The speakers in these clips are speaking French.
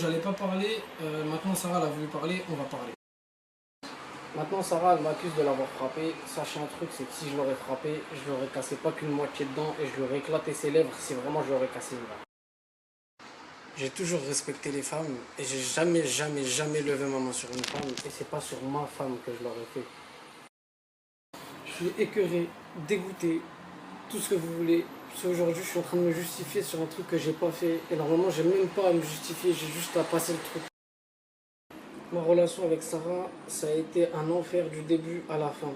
j'allais pas parler. Maintenant, Sarah elle a voulu parler, on va parler. Maintenant, Sarah, elle m'accuse de l'avoir frappé. Sachez un truc, c'est que si je l'aurais frappé, je lui aurais cassé pas qu'une moitié de dents et je lui aurais éclaté ses lèvres si vraiment je lui aurais cassé une dent. J'ai toujours respecté les femmes et j'ai jamais, jamais, jamais levé ma main sur une femme et c'est pas sur ma femme que je l'aurais fait. Je suis écœuré, dégoûté, tout ce que vous voulez. Parce qu'aujourd'hui, je suis en train de me justifier sur un truc que j'ai pas fait. Et normalement, j'ai même pas à me justifier, j'ai juste à passer le truc. Ma relation avec Sarah, ça a été un enfer du début à la fin.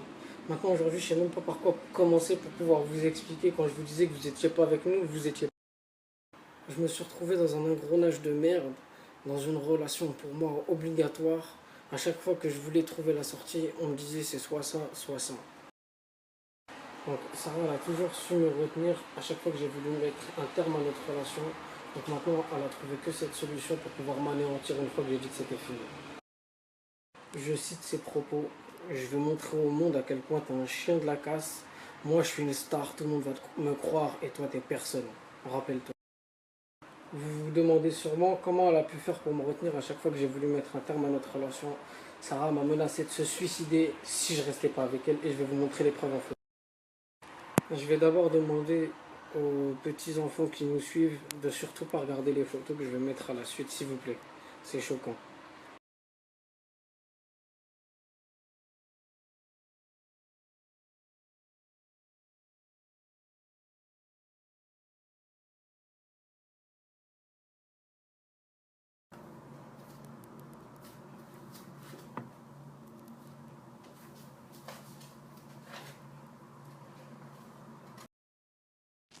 Maintenant, aujourd'hui, je sais même pas par quoi commencer pour pouvoir vous expliquer. Quand je vous disais que vous étiez pas avec nous, vous étiez. Je me suis retrouvé dans un engrenage de merde, dans une relation pour moi obligatoire. À chaque fois que je voulais trouver la sortie, on me disait c'est soit ça, soit ça. Donc Sarah elle a toujours su me retenir à chaque fois que j'ai voulu mettre un terme à notre relation. Donc maintenant, elle a trouvé que cette solution pour pouvoir m'anéantir une fois que j'ai dit que c'était fini. Je cite ses propos. Je veux montrer au monde à quel point t'es un chien de la casse. Moi, je suis une star, tout le monde va me croire et toi, t'es personne. Rappelle-toi. Vous vous demandez sûrement comment elle a pu faire pour me retenir à chaque fois que j'ai voulu mettre un terme à notre relation. Sarah m'a menacé de se suicider si je restais pas avec elle et je vais vous montrer les preuves en photo. Je vais d'abord demander aux petits enfants qui nous suivent de surtout pas regarder les photos que je vais mettre à la suite, s'il vous plaît. C'est choquant.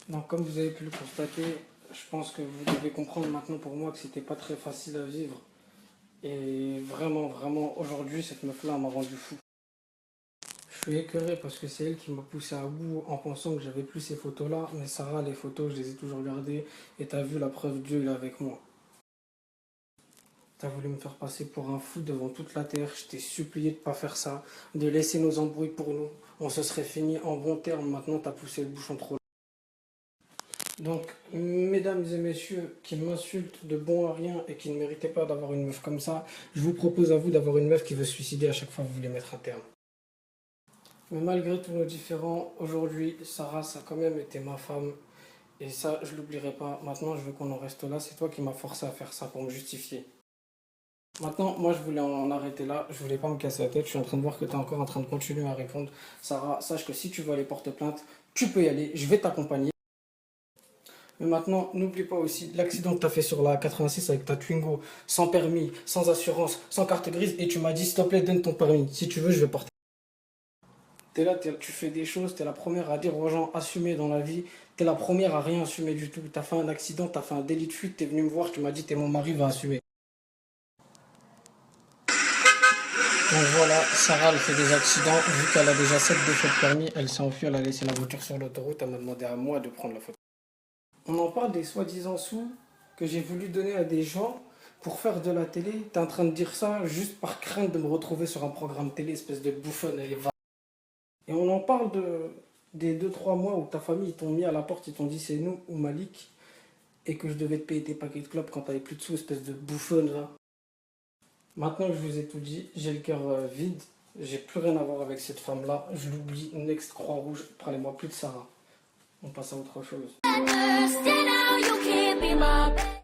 Donc, comme vous avez pu le constater, je pense que vous devez comprendre maintenant pour moi que c'était pas très facile à vivre. Et vraiment, vraiment, aujourd'hui, cette meuf-là m'a rendu fou. Je suis écœuré parce que c'est elle qui m'a poussé à bout en pensant que j'avais plus ces photos-là. Mais Sarah, les photos, je les ai toujours gardées. Et t'as vu la preuve, Dieu, il est avec moi. T'as voulu me faire passer pour un fou devant toute la terre. Je t'ai supplié de pas faire ça, de laisser nos embrouilles pour nous. On se serait fini en bon terme. Maintenant, t'as poussé le bouchon trop. Donc, mesdames et messieurs qui m'insultent de bon à rien et qui ne méritaient pas d'avoir une meuf comme ça, je vous propose à vous d'avoir une meuf qui veut se suicider à chaque fois que vous voulez mettre un terme. Mais malgré tous nos différends, aujourd'hui, Sarah, ça a quand même été ma femme. Et ça, je l'oublierai pas. Maintenant, je veux qu'on en reste là. C'est toi qui m'as forcé à faire ça pour me justifier. Maintenant, moi, je voulais en arrêter là. Je voulais pas me casser la tête. Je suis en train de voir que tu es encore en train de continuer à répondre. Sarah, sache que si tu veux aller porter plainte, tu peux y aller. Je vais t'accompagner. Mais maintenant, n'oublie pas aussi l'accident que tu as fait sur la 86 avec ta Twingo, sans permis, sans assurance, sans carte grise. Et tu m'as dit, s'il te plaît, donne ton permis. Si tu veux, je vais porter. T'es là, tu fais des choses, t'es la première à dire aux gens assumez dans la vie. T'es la première à rien assumer du tout. T'as fait un accident, t'as fait un délit de fuite, t'es venu me voir, tu m'as dit t'es mon mari, va assumer. Donc voilà, Sarah elle fait des accidents, vu qu'elle a déjà 7 défauts de permis, elle s'est enfuie, elle a laissé la voiture sur l'autoroute, elle m'a demandé à moi de prendre la photo. On en parle des soi-disant sous que j'ai voulu donner à des gens pour faire de la télé. T'es en train de dire ça juste par crainte de me retrouver sur un programme télé, espèce de bouffonne, elle est va. Et on en parle des 2 3 mois où ta famille ils t'ont mis à la porte, ils t'ont dit c'est nous ou Malik, et que je devais te payer tes paquets de clopes quand t'avais plus de sous, espèce de bouffonne là. Maintenant que je vous ai tout dit, j'ai le cœur vide, j'ai plus rien à voir avec cette femme-là, je l'oublie, Next Croix-Rouge, parlez-moi plus de Sarah. On passe à autre chose.